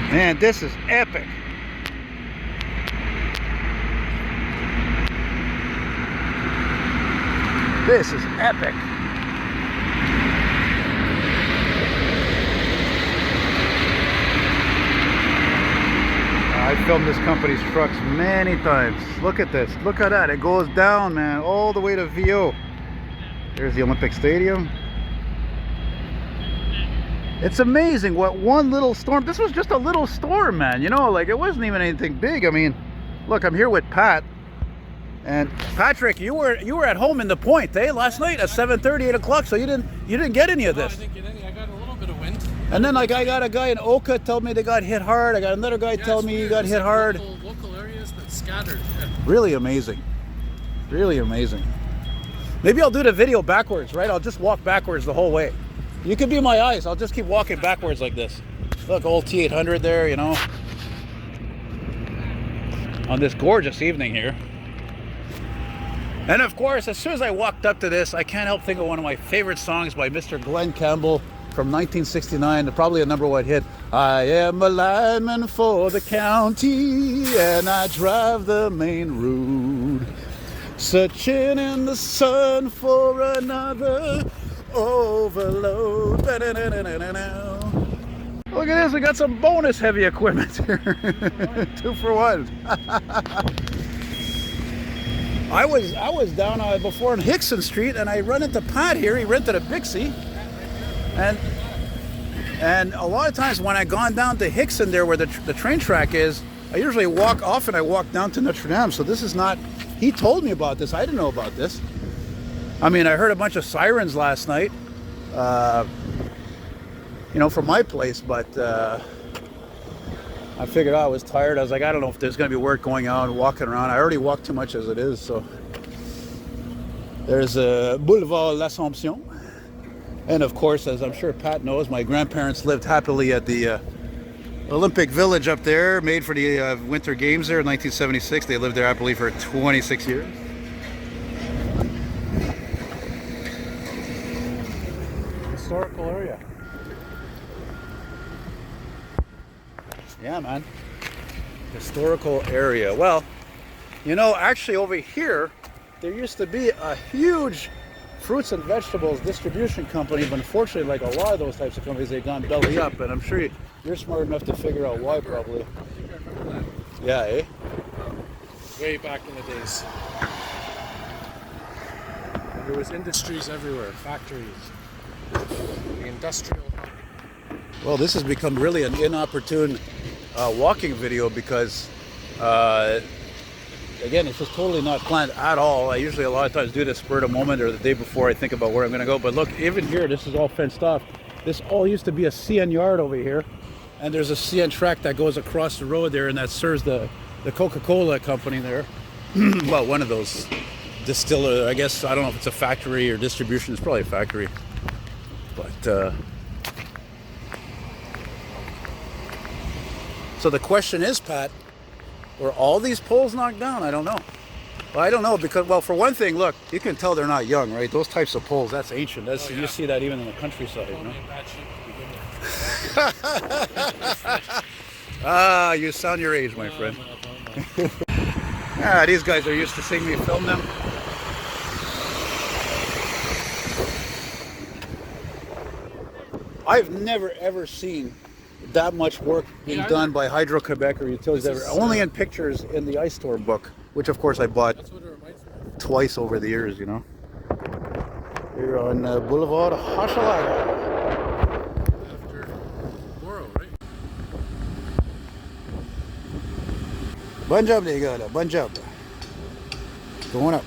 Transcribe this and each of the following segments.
Man, this is epic. This is epic. I filmed this company's trucks many times. Look at this. Look at that. It goes down, man, all the way to VO. There's the Olympic Stadium. It's amazing what one little storm. This was just a little storm, man. You know, like it wasn't even anything big. I mean, look, I'm here with Pat. And Patrick, you were at home in the Point, eh? Last night at 7:30, 8 o'clock. So you didn't get any of this. No, I didn't get any. I got a little bit of wind. And then like I got a guy in Oka tell me they got hit hard. I got another guy tell me he got hit hard. Local areas that scattered. Really amazing. Really amazing. Maybe I'll do the video backwards, right? I'll just walk backwards the whole way. You could be my eyes. I'll just keep walking backwards like this. Look, old T800 there, you know. On this gorgeous evening here. And of course, as soon as I walked up to this, I can't help think of one of my favorite songs by Mr. Glenn Campbell from 1969, probably a #1 hit. I am a lineman for the county, and I drive the main road, searching in the sun for another overload. Look at this, we got some bonus heavy equipment here. 2 for 1. I was down before on Hickson Street, and I run into Pat here. He rented a Bixie, and a lot of times when I gone down to Hickson there where the train track is, I usually walk down to Notre Dame. So this is not. He told me about this. I didn't know about this. I mean, I heard a bunch of sirens last night, you know, from my place, but I figured I was tired. I was like, I don't know if there's going to be work going on, walking around. I already walk too much as it is. So there's a Boulevard L'Assomption. And of course, as I'm sure Pat knows, my grandparents lived happily at the Olympic Village up there, made for the Winter Games there in 1976. They lived there, I believe, for 26 years. Historical area. Yeah, man. Historical area. Well, you know, actually over here, there used to be a huge fruits and vegetables distribution company, but unfortunately, like a lot of those types of companies, they've gone belly up, and I'm sure you're smart enough to figure out why, probably. Yeah, eh? Way back in the days. There was industries everywhere, factories, the industrial hub. Well, this has become really an inopportune walking video because, again, it's just totally not planned at all. I usually a lot of times do this spur of the moment or the day before I think about where I'm going to go. But look, even here, this is all fenced off. This all used to be a CN yard over here. And there's a CN track that goes across the road there, and that serves the Coca-Cola company there. Well, one of those distiller, I guess. I don't know if it's a factory or distribution. It's probably a factory. But so the question is, Pat, were all these poles knocked down? I don't know. Well, I don't know because, well, for one thing, look, you can tell they're not young, right? Those types of poles, that's ancient. That's, you see that even in the countryside, you know? Ah, you sound your age, my friend. Ah, these guys are used to seeing me film them. I've never ever seen that much work being done by HYDRO-QUEBEC or utilities ever. Only in pictures in the Ice Storm book, which of course I bought twice over the years, you know. Here on Boulevard Hochelaga. Bon job, les gars, là. Bon job. Going up.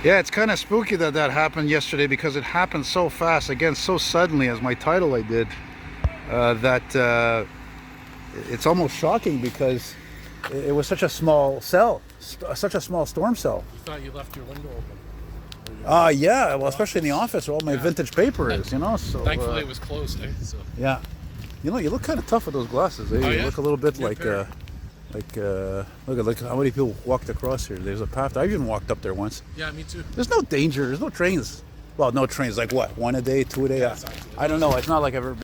Yeah, it's kind of spooky that happened yesterday because it happened so fast, again, so suddenly as my title I did, that it's almost shocking because it was such a small cell, such a small storm cell. You thought you left your window open. Yeah, well, especially in the office where all my vintage paper is, you know. So thankfully it was closed, eh? So. Yeah. You know, you look kind of tough with those glasses. Eh? Oh, You yeah? look a little bit New like, pair. look how many people walked across here. There's a path. I even walked up there once. Yeah, me too. There's no danger. There's no trains. Well, no trains. Like what? One a day, two a day? Yeah, it's not too I don't know. It's not like I've ever